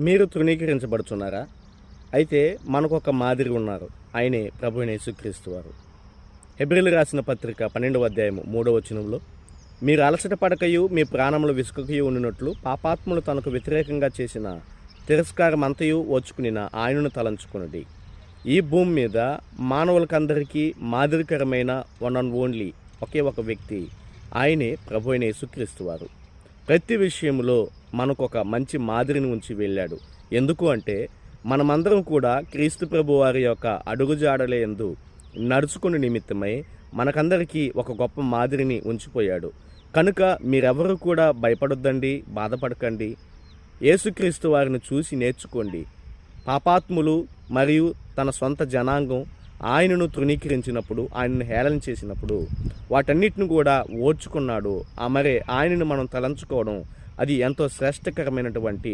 మీరు తృణీకరించబడుచున్నారా? అయితే మనకొక మాదిరి ఉన్నారు. ఆయనే ప్రభువైన యేసుక్రీస్తు వారు. హెబ్రీయులకు రాసిన పత్రిక 12వ అధ్యాయము 3వ వచనంలో, మీరు అలసట పడకయు మీ ప్రాణములు విసుకకయు ఉండినట్లు పాపాత్ములు తనకు వ్యతిరేకంగా చేసిన తిరస్కారమంతయు ఓర్చుకునిన ఆయనను తలంచుకొనుడి. ఈ భూమి మీద మానవులకందరికీ మాదిరికరమైన వన్ అండ్ ఓన్లీ ఒకే ఒక వ్యక్తి, ఆయనే ప్రభువైన యేసుక్రీస్తు వారు. ప్రతి విషయంలో మనకొక మంచి మాదిరిని ఉంచి వెళ్ళాడు. ఎందుకు అంటే మనమందరం కూడా క్రీస్తు ప్రభు వారి యొక్క అడుగుజాడలే యందు నడుచుకుని నిమిత్తమై మనకందరికీ ఒక గొప్ప మాదిరిని ఉంచిపోయాడు. కనుక మీరెవరూ కూడా భయపడొద్దండి, బాధపడకండి. యేసుక్రీస్తు వారిని చూసి నేర్చుకోండి. పాపాత్ములు మరియు తన సొంత జనాంగం ఆయనను తృణీకరించినప్పుడు, ఆయనను హేళన చేసినప్పుడు వాటన్నిటిని కూడా ఓర్చుకున్నాడు. మరే ఆయనను మనం తలంచుకోవడం అది ఎంతో శ్రేష్టకరమైనటువంటి